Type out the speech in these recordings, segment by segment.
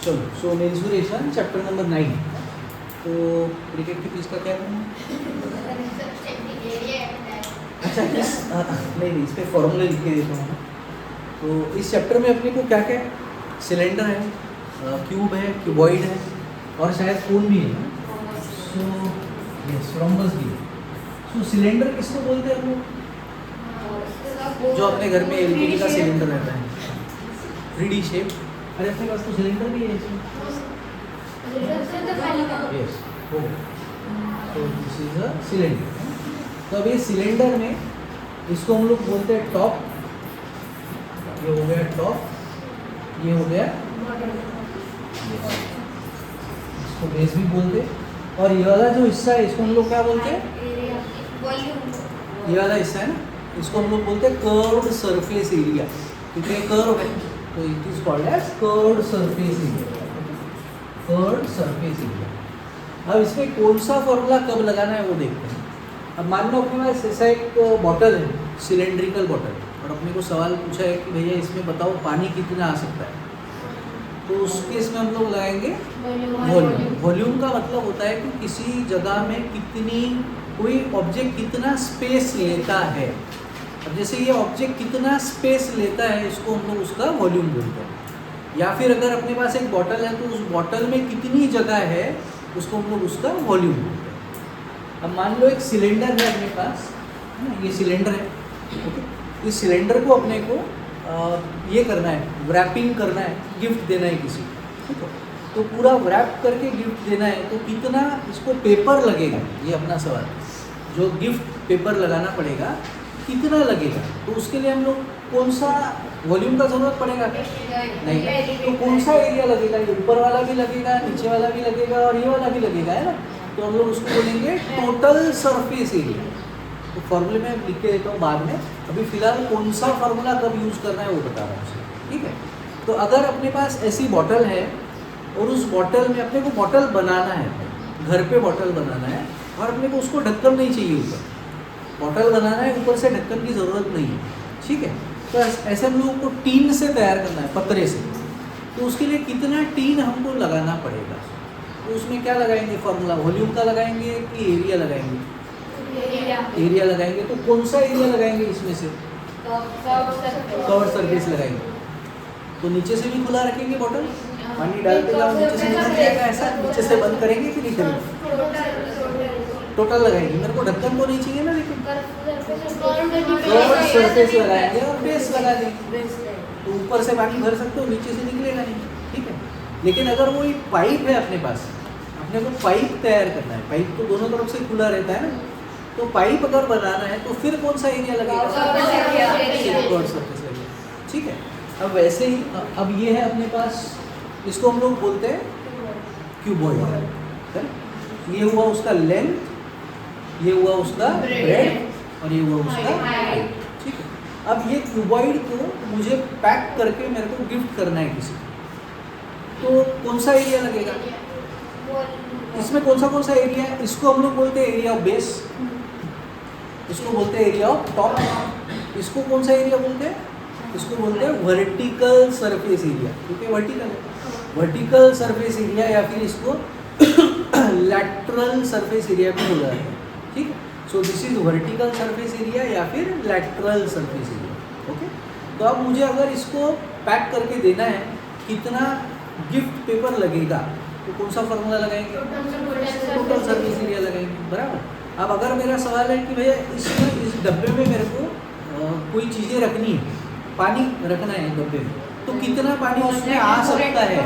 चलो, सो menstruation chapter number 9। तो cricket की फीस का क्या करना है? अच्छा, नहीं, इस पर फॉर्मूला लिख के देता हूँ। तो इस चैप्टर में अपने को क्या क्या है? सिलेंडर है, क्यूब है, क्यूबॉइड है और शायद कोन भी है। सो यस, रोम्बस भी है। सो सिलेंडर किसको बोलते हैं हम लोग? जो अपने घर में एलपीडी का सिलेंडर रहता है, 3D शेप। अरे अपने पास तो सिलेंडर भी है इसमें। यस, हो गया। तो दिस इज अ सिलेंडर। तो अब ये सिलेंडर में इसको हम लोग बोलते हैं टॉप। ये हो गया टॉप, ये हो गया, इसको बेस भी बोलते हैं। और ये वाला जो हिस्सा है इसको हम लोग क्या बोलते हैं? ये वाला हिस्सा है ना, इसको हम लोग बोलते हैं कर्व्ड सरफेस एरिया, क्योंकि ये कर्व है तो it is called as curved surface area. Curved surface area. अब इसमें कौन सा फॉर्मूला कब लगाना है वो देखते हैं। अब मान लो अपने पास ऐसा एक बॉटल है, सिलेंड्रिकल बॉटल, और अपने को सवाल पूछा है कि भैया इसमें बताओ पानी कितना आ सकता है। तो उस केस में हम लोग लगाएंगे वॉल्यूम। वॉल्यूम का मतलब होता है कि किसी जगह में कितनी, कोई ऑब्जेक्ट कितना स्पेस लेता है। अब जैसे ये ऑब्जेक्ट कितना स्पेस लेता है, इसको हम लोग उसका वॉल्यूम बोलते हैं। या फिर अगर अपने पास एक बॉटल है तो उस बॉटल में कितनी जगह है, उसको हम लोग उसका वॉल्यूम बोलते हैं। अब मान लो एक सिलेंडर है अपने पास, है ना, ये सिलेंडर है, ओके। इस सिलेंडर को अपने को ये करना है, रैपिंग करना है, गिफ्ट देना है किसी को, ठीक है। तो पूरा रैप करके गिफ्ट देना है तो कितना इसको पेपर लगेगा, ये अपना सवाल है। जो गिफ्ट पेपर लगाना पड़ेगा कितना लगेगा, तो उसके लिए हम लोग कौन सा वॉल्यूम का ज़रूरत पड़ेगा? नहीं। तो कौन सा एरिया लगेगा? ये ऊपर वाला भी लगेगा, नीचे वाला भी लगेगा और ये वाला भी लगेगा, है ना। तो हम लोग उसको बोलेंगे टोटल सरफेस एरिया। तो फॉर्मूले में लिख के देता हूँ बाद में, अभी फिलहाल कौन सा फार्मूला कब यूज़ करना है वो बता रहा हूँ, ठीक है। तो अगर अपने पास ऐसी बॉटल है और उस बॉटल में अपने को बॉटल बनाना है, घर पे बॉटल बनाना है, और अपने को उसको ढक्कन नहीं चाहिए, ऊपर बॉटल बनाना है, ऊपर से ढक्कन की ज़रूरत नहीं है, ठीक है। तो ऐसे हम लोगों को टीन से तैयार करना है, पतरे से। तो उसके लिए कितना टीन हमको लगाना पड़ेगा, तो उसमें क्या लगाएंगे फॉर्मूला? वॉल्यूम का लगाएंगे कि एरिया लगाएंगे? एरिया लगाएंगे। तो कौन सा एरिया लगाएंगे इसमें से? कवर्ड सरफेस लगाएंगे। तो नीचे से भी खुला रखेंगे बॉटल, पानी डालते जाओ, नीचे से निकल जाएगा, ऐसा नीचे से बंद करेंगे कि नहीं करेंगे? टोटल लगाएंगे। मेरे को ढक्कन तो नहीं चाहिए ना, लेकिन कवर्ड सरफेस लगाएंगे और बेस लगा देंगे। तो ऊपर से पानी भर सकते हो, नीचे से निकलेगा नहीं, ठीक है। लेकिन अगर वो एक पाइप है अपने पास, अपने को पाइप तैयार करना है, पाइप तो दोनों तरफ से खुला रहता है ना, तो पाइप अगर बनाना है तो फिर कौन सा एरिया लगेगा? कवर्ड सरफेस एरिया, ठीक है। अब वैसे ही अब ये है अपने पास, इसको हम लोग बोलते हैं क्यूबॉइड। ये हुआ उसका लेंथ, ये हुआ उसका ब्रेड और ये हुआ उसका हाइट, ठीक है। अब ये क्यूबॉइड को मुझे पैक करके मेरे को गिफ्ट करना है किसी को, तो कौन सा एरिया लगेगा? इसमें कौन सा एरिया है? इसको हम लोग बोलते हैं एरिया ऑफ बेस, इसको बोलते हैं एरिया ऑफ टॉप, इसको कौन सा एरिया बोलते हैं? इसको बोलते हैं वर्टिकल सरफेस एरिया, क्योंकि वर्टिकल है। वर्टिकल सरफेस एरिया या फिर इसको लैटरल सरफेस एरिया भी बोला जाता है, ठीक है। So this is vertical surface area या फिर लैटरल सरफेस एरिया, ओके। तो अब मुझे अगर इसको पैक करके देना है, कितना गिफ्ट पेपर लगेगा, तो कौन सा फॉर्मूला लगाएंगे? टोटल सरफेस एरिया लगाएंगे, बराबर। अब अगर मेरा सवाल है कि भैया इसमें, इस डब्बे में मेरे को कोई चीज़ें रखनी है, पानी रखना है डब्बे में, तो कितना पानी उसमें आ सकता है?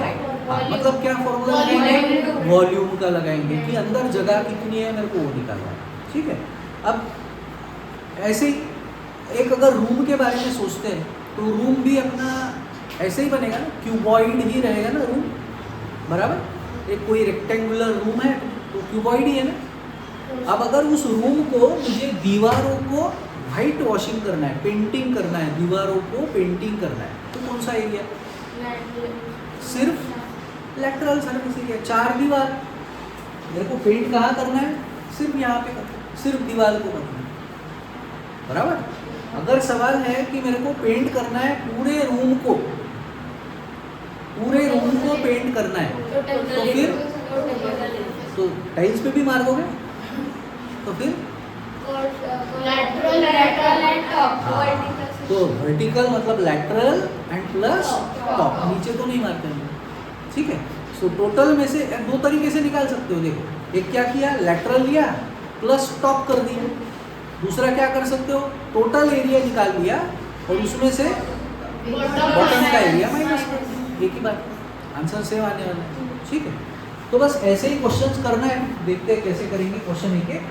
मतलब क्या फॉर्मूला लगाएंगे? वॉल्यूम का लगाएंगे कि अंदर जगह कितनी है, मेरे को वो निकालना है, ठीक है। अब ऐसे ही एक अगर रूम के बारे में सोचते हैं, तो रूम भी अपना ऐसे ही बनेगा ना, क्यूबॉइड ही रहेगा ना रूम, बराबर। एक कोई रेक्टेंगुलर रूम है तो क्यूबॉइड ही है ना। अब अगर उस रूम को मुझे दीवारों को वाइट वॉशिंग करना है, पेंटिंग करना है, दीवारों को पेंटिंग करना है, तो कौन सा एरिया? सिर्फ लैटरल सरफेस एरिया, 4 दीवार। मेरे को पेंट कहाँ करना है? सिर्फ यहाँ पे करना है, सिर्फ दीवार को करना है, बराबर। अगर सवाल है कि मेरे को पेंट करना है पूरे रूम को, पूरे रूम को पेंट करना है तो फिर तो टाइल्स पे भी मार दोगे तो फिर तो वर्टिकल मतलब लैटरल एंड प्लस टॉप, नीचे तो नहीं मारते हैं, ठीक है। सो टोटल में से दो तरीके से निकाल सकते हो। देखो एक क्या किया, लैटरल लिया प्लस टॉप कर दिया। दूसरा क्या कर सकते हो, टोटल एरिया निकाल लिया और उसमें से बॉटम का एरिया माइनस कर दिया। एक ही बात, आंसर सेम आने वाला है, ठीक है। तो बस ऐसे ही क्वेश्चंस करना है, देखते हैं कैसे करेंगे क्वेश्चन एक एक।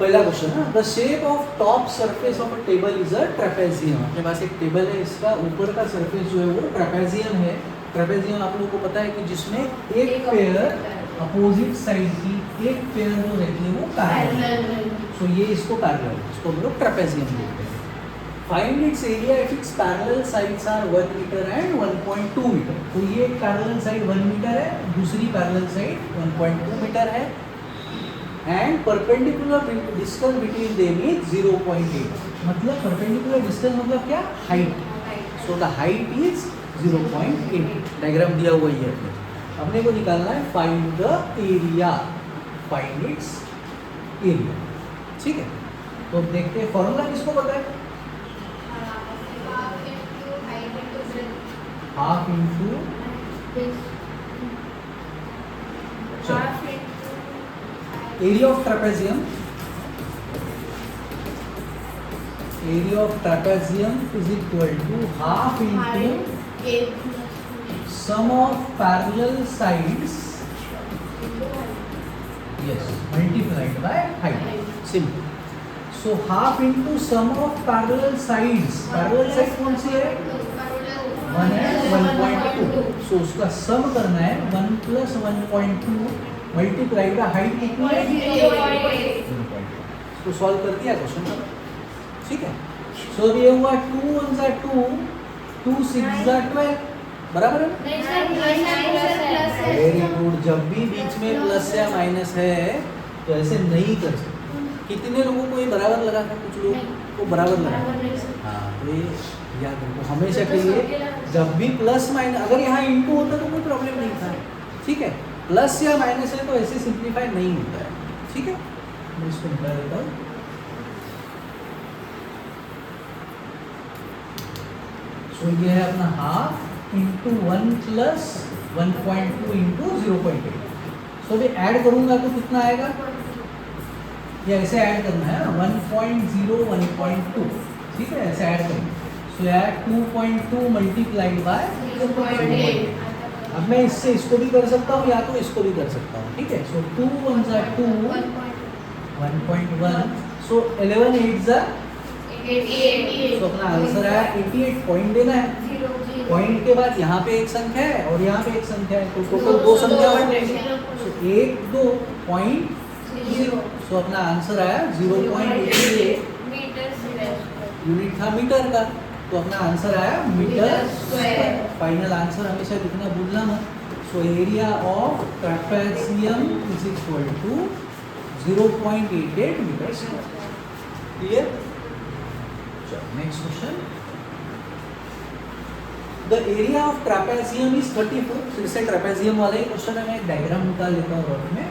पहला क्वेश्चन है, the shape of top surface of a table is a trapezium. अपने पास एक टेबल है, इसका ऊपर का सरफेस जो है वो ट्रेपेजियम है। ट्रेपेजियम आप लोगों को पता है कि जिसमें एक पेयर अपोजिट साइड की एक पेयर जो रहती है वो पैरेलल, सो ये इसको पैरेलल, इसको हम लोग ट्रेपेजियम बोलते हैं। Find its area if its parallel sides are 1 metre and 1.2 metre. तो ये एक पैरेलल साइड 1 मीटर है, दूसरी पैरेलल साइड 1.2 मीटर है and perpendicular distance between them is 0.8। मतलब परपेंडिकुलर डिस्टेंस मतलब क्या, height. So the height is 0.8। Diagram दिया हुआ है अपने को निकालना है, find the area, find its area, ठीक है। तो देखते हैं फॉर्मूला किसको पता है, half into area of trapezium, area of trapezium is equal to half into sum of parallel sides, yes, multiplied by height, simple. So half into sum of parallel sides, parallel side कौन सी है, 1 and 1.2, so उसका sum करना है 1 plus 1.2 multiplied by height कितनी है, 0.8। तो solve कर दिया क्वेश्चन का, ठीक है। सो ये हुआ 2 1 जा 2, 2 6 जा 12, बराबर है। वेरी गुड, जब भी बीच में प्लस या माइनस है तो ऐसे नहीं कर सकते। कितने लोगों को ये बराबर लगा था, कुछ लोग को बराबर लगा। हाँ, तो ये याद रखो हमेशा के लिए, जब भी प्लस माइनस, अगर यहाँ इंटू होता तो कोई प्रॉब्लम नहीं था, ठीक है। प्लस या माइनस है तो ऐसे सिंप्लीफाई नहीं होता है, ठीक है। मैं इसको निकाल देता हूँ। सो ये है अपना हाफ इंटू 1 प्लस 1.2 इंटू 0.8। सो अभी ऐड करूंगा तो कितना आएगा, या ऐसे ऐड करना है 1.0 1.2, ठीक है, ऐसे ऐड करेंगे। सो यार 2.2 मल्टीप्लाइड बाय 0.8। अब मैं इससे इसको भी कर सकता हूँ या तो इसको भी कर सकता हूँ, ठीक है। सो 2 1 जा 2, 1.1, सो 11 8 जा 88। तो अपना आंसर है 88। पॉइंट देना है, पॉइंट के बाद यहाँ पे एक संख्या है और यहाँ पे एक संख्या है, तो टोटल दो संख्या बनेगी। सो 1 2 0, सो अपना आंसर आया 0.88 यूनिट था मीटर का, तो अपना आंसर आया मीटर स्क्वायर। फाइनल आंसर हमेशा लिखना भूलना मत। So area of trapezium is equal to 0.88 metre square. Clear? चलो next question, the area of trapezium is 34। फिर से ट्रेपेजियम वाला ही क्वेश्चन है, मैं एक डायग्राम निकाल लेता हूँ रफ में।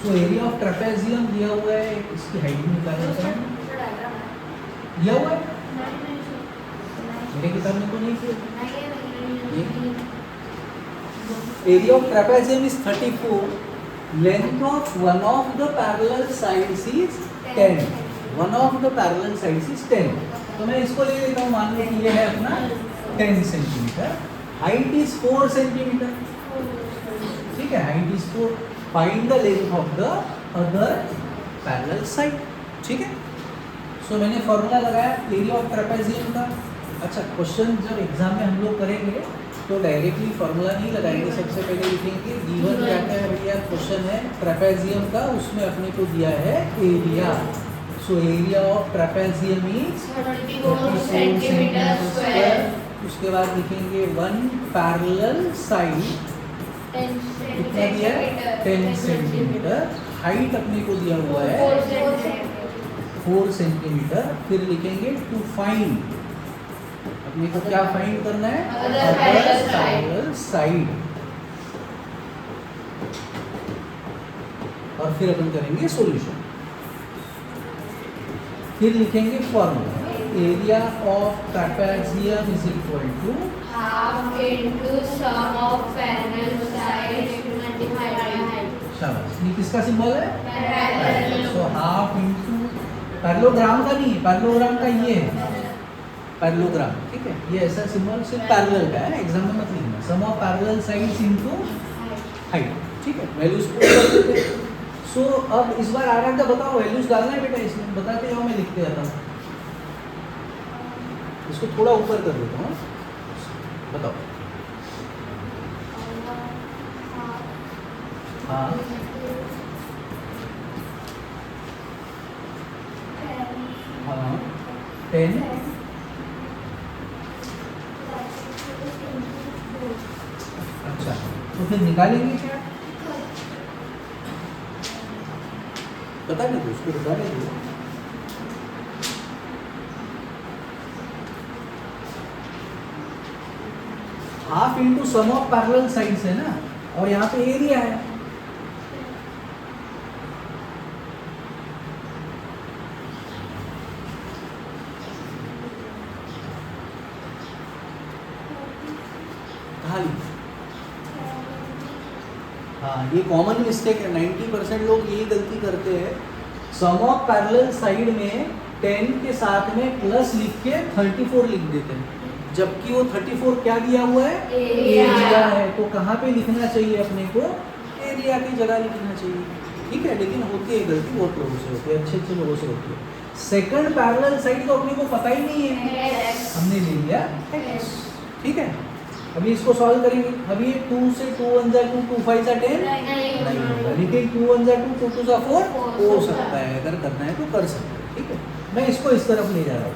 सो एरिया ऑफ ट्रेपेजियम दिया हुआ है, इसकी हाइट भी निकाल लेते हैं। दिया हुआ है, मेरे किताब में तो नहीं किया। Area of trapezium is 34, length of one of the parallel sides is 10, one of the parallel sides is 10। तो मैं इसको ले लेता हूँ, मान लो कि ये है अपना 10 सेंटीमीटर, हाइट इज 4 सेंटीमीटर, ठीक है, height is 4। Find the length of the other parallel side, ठीक है। सो मैंने फॉर्मूला लगाया एरिया ऑफ ट्रेपेजियम का। अच्छा, क्वेश्चन जब एग्जाम में हम लोग करेंगे तो डायरेक्टली फॉर्मूला नहीं लगाएंगे, सबसे पहले लिखेंगे गिवन क्या क्या है भैया, क्वेश्चन है ट्रेपेजियम का, उसमें अपने को दिया है area. So area of trapezium is 34 centimetre square. उसके बाद लिखेंगे वन पैरेलल साइड कितना दिया है, 10 सेंटीमीटर। हाइट अपने को दिया हुआ है 4 सेंटीमीटर। फिर लिखेंगे टू फाइंड, अपने को क्या फाइंड करना है, अदर पैरेलल साइड। और फिर अपन करेंगे सॉल्यूशन। फिर लिखेंगे formula, area of trapezium is equal to half into sum of parallel sides multiply by height. शाबाश। ये किसका सिंबल है, पैरेलल। तो हाफ इनटू, पैरेललोग्राम का नहीं है, पैरेललोग्राम का ये है पैरेललोग्राम, ठीक है। ये ऐसा सिंबल सिर्फ पैरेलल का है, एग्जाम में मत लिखना। Sum of parallel sides into height, ठीक है। वैल्यूज पुट कर देते हैं। सो अब इस बार आराम से बताओ, वैल्यूज डालना है बेटा, इसमें बताते जाओ, मैं लिखते जाता हूँ। इसको थोड़ा ऊपर कर देता हूँ, बताओ। हाँ, हाँ 10, अच्छा तो फिर निकालेंगे क्या, बता दे दो उसको, बता दे दो। Half into sum of parallel sides है ना, और यहाँ पे एरिया है। हाँ, ये कॉमन मिस्टेक है, 90% लोग यही गलती करते हैं। सम ऑफ पैरेलल साइड में 10 के साथ में प्लस लिख के 34 लिख देते हैं, जबकि वो 34 क्या दिया हुआ है, एरिया है। तो कहाँ पे लिखना चाहिए अपने को, एरिया की जगह लिखना चाहिए, ठीक है। लेकिन होती है गलती, बहुत लोगों से होती है, अच्छे लोगों से होती है। सेकंड पैरेलल साइड तो अपने को पता ही नहीं है, हमने ले लिया x, ठीक है। अभी इसको सॉल्व करेंगे। अभी 2 से 2 1 जा 2, 2 5 जा 10 नहीं होगा, लेकिन 2 1 जा 2, 2 2 जा 4 हो सकता है। अगर करना है तो कर सकते हैं, ठीक है। मैं इसको इस तरफ ले जा रहा हूँ।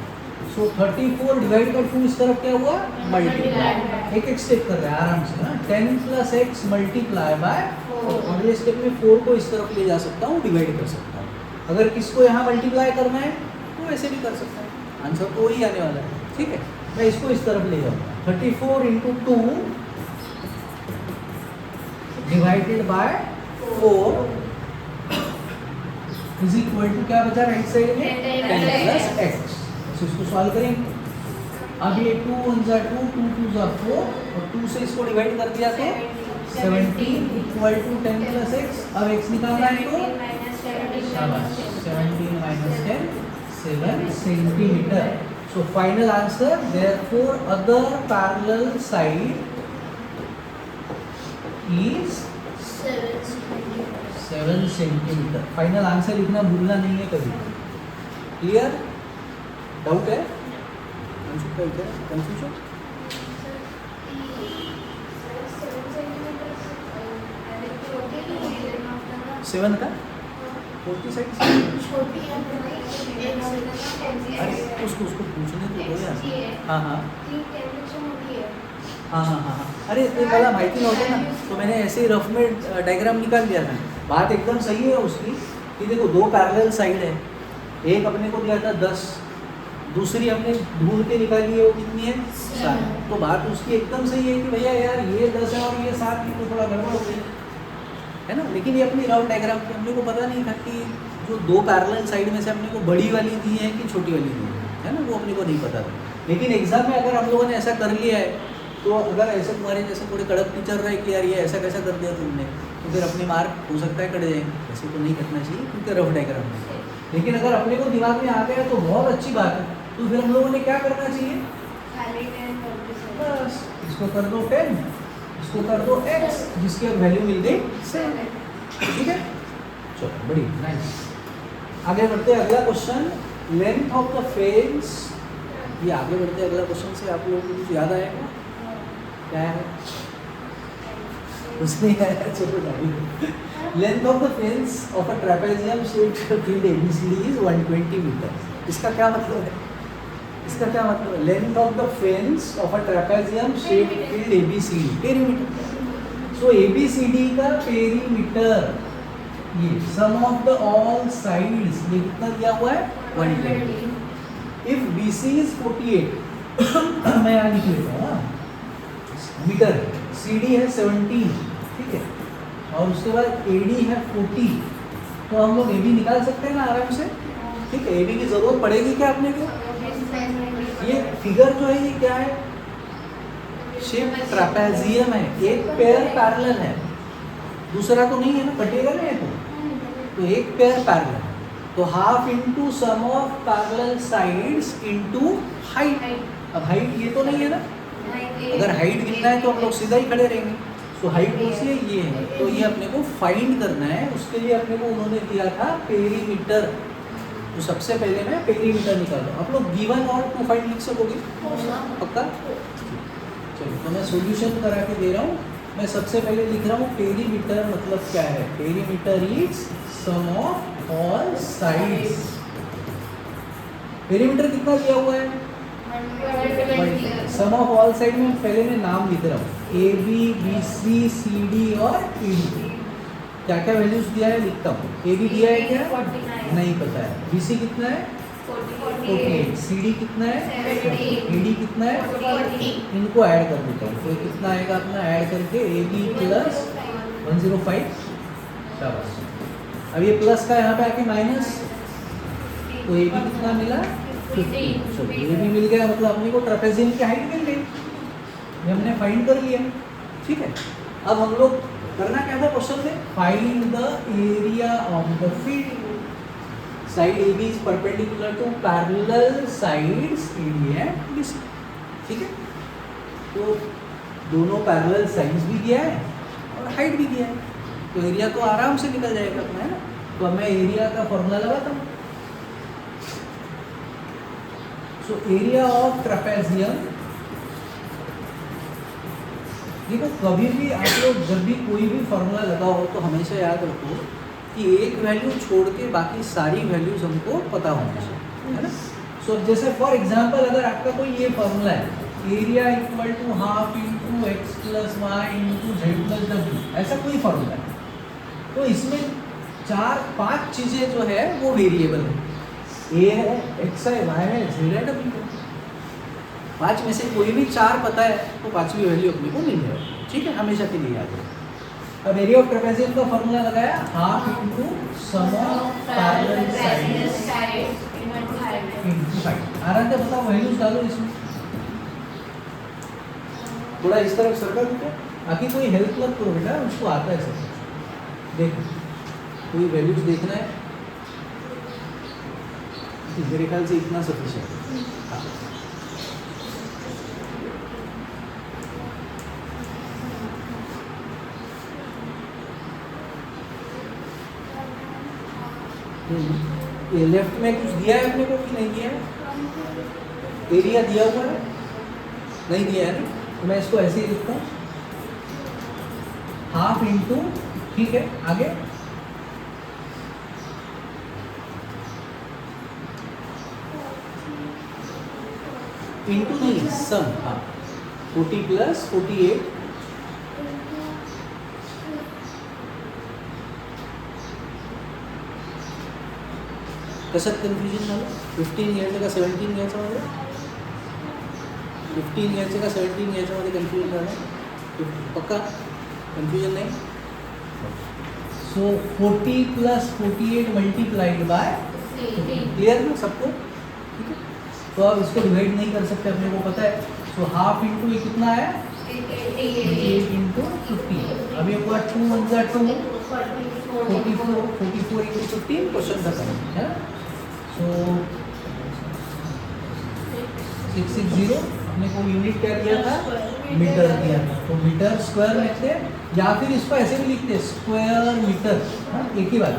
सो 34 डिवाइड बाई 2 इस तरफ क्या हुआ, मल्टीप्लाई। एक एक स्टेप कर रहे हैं आराम से ना। 10 प्लस एक्स मल्टीप्लाई बाय 4। अगले स्टेप में 4 को इस तरफ ले जा सकता हूँ, डिवाइड कर सकता हूँ। अगर किसको यहाँ मल्टीप्लाई करना है तो ऐसे भी कर सकता है, आंसर तो वही आने वाला है, ठीक है। मैं इसको इस तरफ ले जाऊँगा। 34 into 2 divided by 4 is equal to क्या बचा राइट साइड में, 10 प्लस एक्स। तो इसको सॉल्व करेंगे। अब ये 2 1 जा 2, 2 2 जा 4, और 2 से इसको डिवाइड कर दिया तो 17 इक्वल टू 10 प्लस एक्स। अब एक्स निकालना है तो 17 minus 10, 7 centimetre. So final answer, therefore other parallel side is 7 centimetre. Final answer लिखना भूलना नहीं है कभी। क्लियर, डाउट है, कंफ्यूजन? 7 का 40 साइड, अरे उसको पूछने तो दो यार। हाँ हाँ हाँ हाँ हाँ, अरे ते मला माहिती नव्हतं ना, तो मैंने ऐसे ही रफ में डायग्राम निकाल दिया था। बात एकदम सही है उसकी कि देखो 2 पैरेलल साइड है, एक अपने को दिया था 10, दूसरी हमने ढूंढ के निकाली है, वो कितनी है 7। तो बात उसकी एकदम सही है कि भैया यार ये 10 है और ये 7, ये तो थोड़ा गड़बड़ हो गई है ना। लेकिन ये अपनी रफ डायग्राम की, हमने को पता नहीं था कि जो 2 पैरेलल साइड में से अपने को बड़ी वाली दी है कि छोटी वाली दी है ना, वो अपने को नहीं पता था। लेकिन एग्जाम में अगर हम लोगों ने ऐसा कर लिया है, तो अगर ऐसे तुम्हारे जैसे थोड़े कड़क टीचर रहे कि यार ये ऐसा कैसा कर दिया तुमने, तो फिर अपने मार्क हो सकता है कट जाएंगे। ऐसे तो नहीं कटना चाहिए क्योंकि रफ डायग्राम है। लेकिन अगर अपने को दिमाग में आ गया तो बहुत अच्छी बात है। तो फिर हम लोगों ने क्या करना चाहिए, बस इसको कर दो 10, इसको कर दो x, जिसकी अब वैल्यू मिल गई 7, ठीक है। चलो बड़ी नाइस, आगे बढ़ते हैं। अगला question, length of the face. ये आगे बढ़ते हैं अगला क्वेश्चन से, आप लोगों को कुछ याद आएगा क्या है, कुछ नहीं आया, चलो जाइए। Length of the face of a trapezium shaped field ABCD is 120 metre. इसका क्या मतलब है, इसका क्या मतलब है, length of the fence of a trapezium shaped field ABCD, perimeter. So ABCD का पेरीमीटर, ये sum of the all sides, ये कितना दिया हुआ है 120. If BC is 48, मैं यहाँ लिख लेता हूँ मीटर, CD है 17, ठीक है, और उसके बाद AD है 40, तो हम लोग AB निकाल सकते हैं ना आराम से, ठीक है। AB की जरूरत पड़ेगी क्या अपने को? ये फिगर जो है ये क्या है? शेप ट्रापेजियम है, एक पेयर पैरेलल है, दूसरा तो नहीं है ना, कटेगा ना ये तो एक पेयर पैरेलल, तो half into sum of parallel sides into height. अब हाइट ये तो नहीं है ना, अगर हाइट गिनना है तो हम लोग सीधा ही खड़े रहेंगे, तो हाइट कौन सी है? ये है, तो ये अपने को फाइंड करना है। उसके लिए अपने को उन्होंने दिया था पेरीमीटर, तो सबसे पहले मैं पेरीमीटर निकाल रहा हूँ। आप लोग गिवन और टू फाइंड लिख सकोगे पक्का? चलो तो मैं सॉल्यूशन करा के दे रहा हूँ। मैं सबसे पहले लिख रहा हूँ पेरीमीटर मतलब क्या है? Perimeter is sum of all sides. Perimeter कितना दिया हुआ है? सम ऑफ ऑल साइड में पहले मैं नाम लिख रहा हूँ, A B B C C D और ई डी। क्या क्या वैल्यूज दिया है लिखता हूँ। ए बी दिया है क्या? 49 नहीं पता है। बी सी कितना है? 48। सी डी कितना है? 17। ई डी कितना है? 40। इनको ऐड कर देता हूँ, तो कितना आएगा अपना ऐड करके ए बी प्लस 105। शाबाश। अब ये प्लस का यहाँ पे आके माइनस, तो ए बी कितना मिला? 50। चलो ये भी मिल गया, मतलब अपने को ट्रेपेजियम की हाइट मिल गई, ये हमने फाइंड कर लिया, ठीक है। अब हम लोग करना क्या था क्वेश्चन में? Find the area of the field. Side A B is perpendicular to parallel sides AD and BC, ठीक है। तो दोनों पैरेलल साइड्स भी दिया है और हाइट भी दिया है, तो एरिया तो आराम से निकल जाएगा अपना, है ना। तो अब मैं एरिया का फॉर्मूला लगाता हूँ। सो एरिया ऑफ ट्रेपेजियम, देखो कभी भी आप लोग जब भी कोई भी फॉर्मूला लगाओ तो हमेशा याद रखो कि एक वैल्यू छोड़ के बाकी सारी वैल्यूज हमको पता होनी चाहिए, है ना। सो जैसे फॉर एग्जांपल अगर आपका कोई ये फॉर्मूला है, area equal to half into x plus y into z plus डब्ल्यू, ऐसा कोई फॉर्मूला है, तो इसमें 4-5 चीज़ें जो है वो वेरिएबल है। ए है, एक्स है, वाई है, जेड है, डब्ल्यू है। 5 में से कोई भी 4 पता है तो 5वीं वैल्यू अपने को मिल जाएगी, ठीक है, हमेशा के लिए याद रखो। अब एरिया ऑफ ट्रेपेजियम का फॉर्मूला लगाया, half into sum of parallel sides into height. आराम से बताओ वैल्यूज डालो इसमें, थोड़ा इस तरफ सर्कल दो, बाकी कोई हेल्प मत करो बेटा, उसको आता है सब। देखो कोई वैल्यूज देखना है, मेरे ख्याल से इतना सफिशिएंट। हाँ ये लेफ्ट में कुछ दिया है अपने को कि नहीं दिया है? एरिया दिया हुआ है? नहीं दिया है ना, तो मैं इसको ऐसे ही लिखता हूँ, हाफ इंटू, ठीक है, आगे इंटू नहीं सम, हाँ 40 प्लस 48 कशात कन्फ्युजन झालं? 15 घ्यायचं का 17 घ्यायचं मध्ये? 15 घ्यायचं का 17 घ्यायचं मध्ये कन्फ्युजन झालं? पक्का कन्फ्युजन नाही? सो 40 प्लस 48 मल्टीप्लाइड बाय, क्लियर ना सबको? ठीक है, तो अब इसको डिवाइड नहीं कर सकते, अपने को पता है। सो हाफ इंटू ये कितना है? 8 इंटू 50। अब ये हुआ 2 1 जा 2, 44 इंटू 15, क्वेश्चन खत्म, है ना। सो 660 अपने को यूनिट क्या दिया था? मीटर दिया था, तो मीटर स्क्वायर लिखते हैं, या फिर इसको ऐसे भी लिखते हैं स्क्वायर मीटर, हाँ एक ही बात।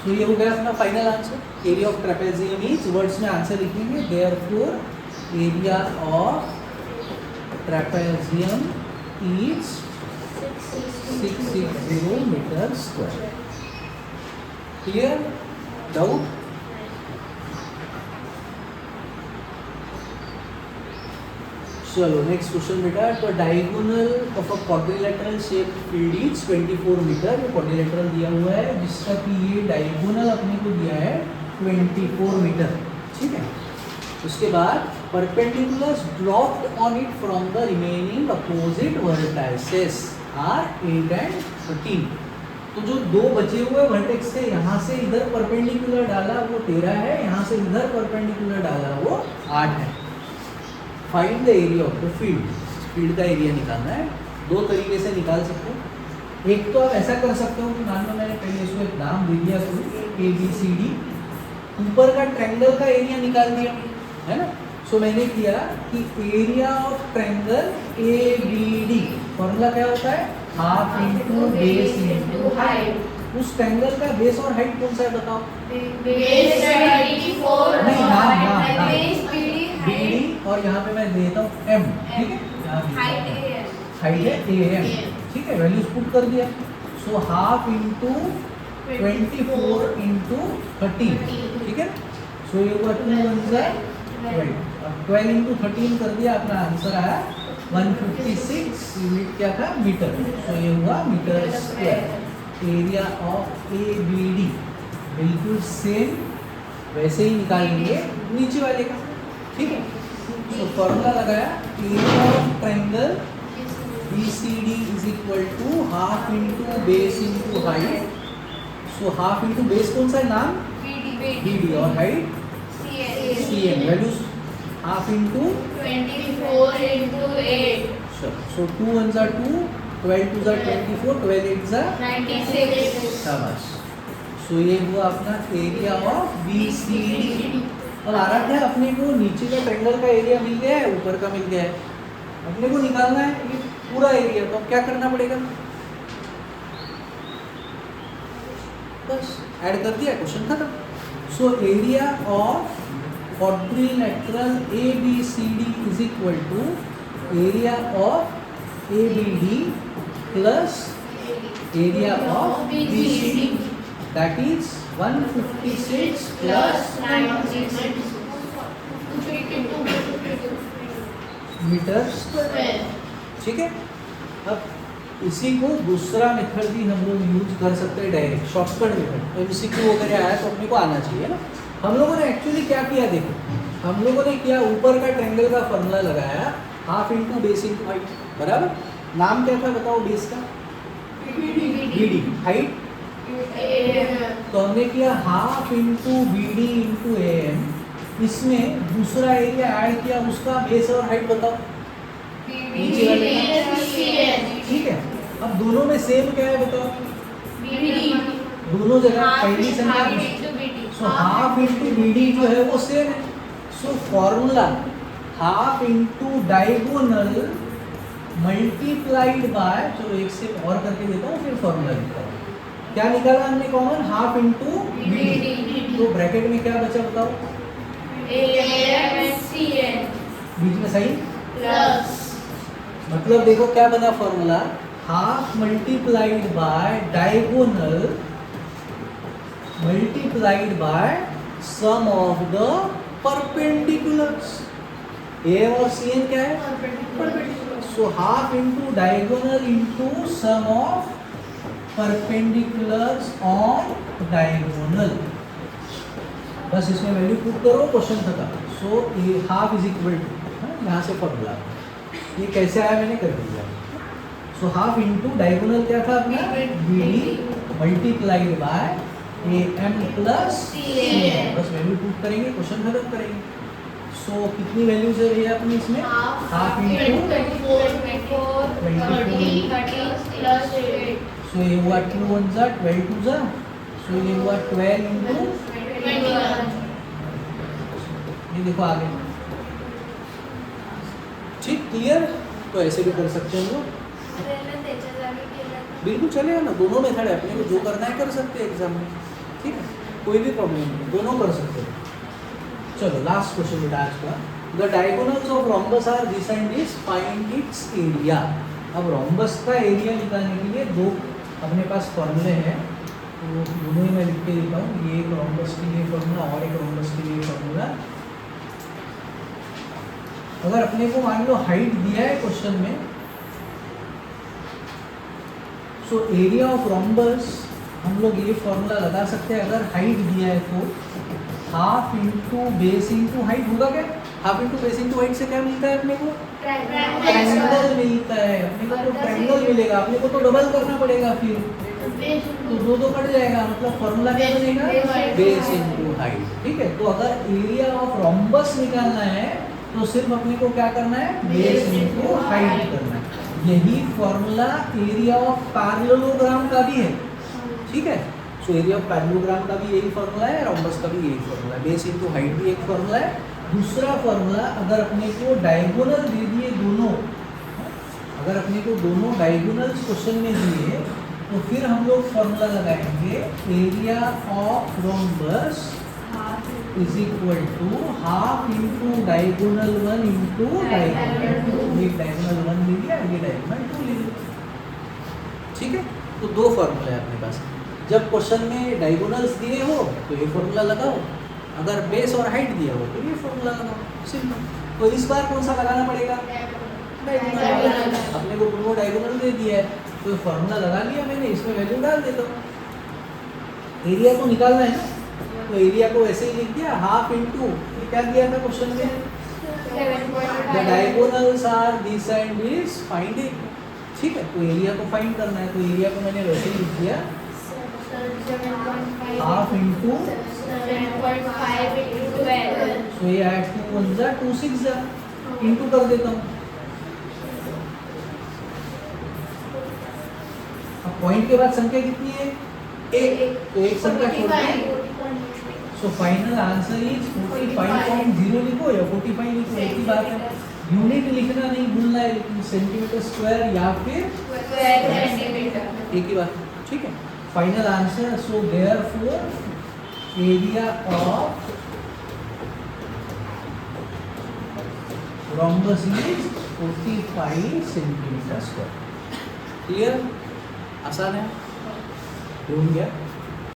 तो ये हो गया अपना final answer. Area of trapezium is, words में आंसर लिखेंगे, therefore area of trapezium is 660 metre square. Clear? Doubt? चलो नेक्स्ट क्वेश्चन बेटा। तो diagonal of a quadrilateral shape field is 24 metre. ये क्वाड्रिलेटरल दिया हुआ है जिसका कि ये डायगोनल अपने को दिया है 24 मीटर, ठीक है। उसके बाद perpendiculars dropped on it from the remaining opposite vertices are 8 and 13। तो जो दो बचे हुए वर्टेक्स से यहाँ से इधर परपेंडिकुलर डाला वो 13 है, यहाँ से इधर परपेंडिकुलर डाला वो 8 है। Find the area of the field, field का एरिया निकालना है। दो तरीके से निकाल सकते हो। एक तो आप ऐसा कर सकते हो कि मान लो मैंने पहले इसको एक नाम दे दिया कोई ABCD, ऊपर का ट्रायंगल का एरिया निकाल दिया, है ना। सो मैंने किया कि area of triangle ABD formula क्या होता है, half into base into height. उस ट्रायंगल का बेस और हाइट कौन सा है बताओ? बेस 24 नहीं, नाम बेस BD और यहाँ पे मैं देता हूँ M, ठीक है। हाइट हाइट है AM, ठीक है। वैल्यूज पुट कर दिया। सो हाफ इंटू 24 इंटू 30, ठीक है। सो ये हुआ 2 1 12, अब 12 इंटू 13 कर दिया, अपना आंसर आया 156 यूनिट क्या था, मीटर। सो ये हुआ metre square. Area of ABD बिल्कुल सेम वैसे ही निकालेंगे नीचे वाले का, ठीक है। तो फॉर्मूला लगाया, area of triangle BCD is equal to half into base into height. So half into base कौन सा है, नाम BD, और height CM। Values half into 24 into 8 so 2 1 2, 12 2 24, 12 8 96। शाबाश। सो ये हुआ अपना एरिया ऑफ BCD। और आ रहा था अपने को नीचे का ट्रायंगल का एरिया मिल गया है, ऊपर का मिल गया है, अपने को निकालना है ये पूरा एरिया। तो अब क्या करना पड़ेगा, बस ऐड कर दिया, क्वेश्चन खत्म। सो area of quadrilateral ABCD is equal to area of ABD plus area of BCD, that is 156 plus 96 metre square, ठीक है। अब इसी को दूसरा मेथड भी हम लोग यूज कर सकते हैं, डायरेक्ट शॉर्टकट मेथड। MCQ वगैरह आया तो अपने को आना चाहिए ना। हम लोगों ने एक्चुअली क्या किया, देखो हम लोगों ने किया, ऊपर का ट्रायंगल का फॉर्मूला लगाया, half into base into height, बराबर। नाम क्या था बताओ बेस का, BD, हाइट तो हमने किया half into BD into AM। इसमें दूसरा एरिया ऐड किया, उसका बेस और हाइट बताओ नीचे वाले का, ठीक है। अब दोनों में सेम क्या है बताओ, दोनों जगह पहली संख्या, सो हाफ इंटू BD जो है वो सेम है। So formula half into diagonal multiplied bye, चलो एक से और करके देता हूँ फिर फॉर्मूला लिखता हूँ। क्या निकाला हमने कॉमन, हाफ इंटू BD। तो ब्रैकेट में क्या बचा बताओ, बीच में सही प्लस, मतलब देखो क्या बना formula, half multiplied by diagonal multiplied by sum of the perpendiculars. AM और CN क्या है, perpendicular. So half into diagonal into sum of perpendiculars on diagonal, बस इसमें वैल्यू पुट करो, क्वेश्चन खत्म। सो ये हाफ इज इक्वल टू, यहाँ से फॉर्मूला ये कैसे आया मैंने कर दिया। सो हाफ इंटू डायगोनल क्या था अपना, BD multiplied by AM plus CN, बस वैल्यू पुट करेंगे, क्वेश्चन खत्म करेंगे। सो कितनी वैल्यूज है भैया अपनी इसमें, हाफ इंटू 24 30 plus 8 सो ये हुआ 2 1 12 2 सो ये हुआ 12 इंटू 21। ये देखो आगे, ठीक क्लियर। तो ऐसे भी कर सकते हैं लोग, बिल्कुल चलेगा ना, दोनों मेथड है, अपने को जो करना है कर सकते हैं एग्जाम में, ठीक है, कोई भी प्रॉब्लम नहीं, दोनों कर सकते हैं। चलो लास्ट क्वेश्चन बेटा आज का, the diagonals of rhombus are this and this, find its area. अब रोम्बस का एरिया निकालने के लिए दो अपने पास फॉर्मूले हैं, तो दोनों ही मैं लिख के देता हूँ। ये एक रोम्बस के लिए फॉर्मूला और एक रोम्बस के लिए फॉर्मूला। अगर अपने को मान लो हाइट दिया है क्वेश्चन में, सो एरिया ऑफ रोम्बस हम लोग ये फॉर्मूला लगा सकते हैं अगर हाइट दिया है तो half into base into height होगा क्या? Half into base into height से क्या मिलता है अपने को? ट्रायंगल मिलता है अपने को, तो ट्रायंगल मिलेगा अपने को, तो डबल करना पड़ेगा फिर, तो दो दो कट जाएगा, मतलब फॉर्मूला क्या बनेगा? Base into height. ठीक है, तो अगर एरिया ऑफ रोम्बस निकालना है तो सिर्फ अपने को क्या करना है? बेस इंटू हाइट करना है। यही फॉर्मूला एरिया ऑफ पैरेललोग्राम का भी है। ठीक है, सो एरिया ऑफ पैरेललोग्राम का भी यही फॉर्मूला है, रोम्बस का भी यही फॉर्मूला है। बेस इंटू हाइट भी एक फॉर्मूला है। दूसरा फॉर्मूला, अगर अपने को डायगोनल दे दिए दोनों, अगर अपने को दोनों डायगोनल्स क्वेश्चन में दिए तो फिर हम लोग फॉर्मूला लगाएंगे area of rhombus is equal to half into diagonal 1 into diagonal 2। ये डायगोनल 1 ले लिया, ये डायगोनल 2 ले लिया। ठीक है, तो दो फॉर्मूले हैं अपने पास। जब क्वेश्चन में डायगोनल्स दिए हो तो ये फॉर्मूला लगाओ, अगर बेस और हाइट दिया हो तो ये फॉर्मूला लगाओ, सिंपल। तो इस बार कौन सा लगाना पड़ेगा? डायगोनल। अपने को दोनों डायगोनल दे दिया है तो फॉर्मूला लगा लिया मैंने, इसमें वैल्यू डाल देता हूँ। एरिया को निकालना है ना, तो एरिया को ऐसे ही लिख दिया, हाफ इंटू, ये क्या दिया था क्वेश्चन में? The diagonals are this and this, find it. ठीक है, तो एरिया को फाइंड करना है, तो एरिया को मैंने वैसे ही लिख दिया, हाफ इंटू, तो ये आया 2 1 जा 2 6 जा, इंटू कर देता हूँ। अब पॉइंट के बाद संख्या कितनी है? एक, तो एक संख्या छोड़ दी। सो फाइनल आंसर इज 45.0 लिखो या 45 लिखो, एक ही बात है। यूनिट लिखना नहीं भूलना है, लेकिन सेंटीमीटर स्क्वायर या फिर सेंटीमीटर, एक ही बात। ठीक है, final answer, so therefore area of rhombus is 45 centimetre square. Clear? आसान है, हो गया।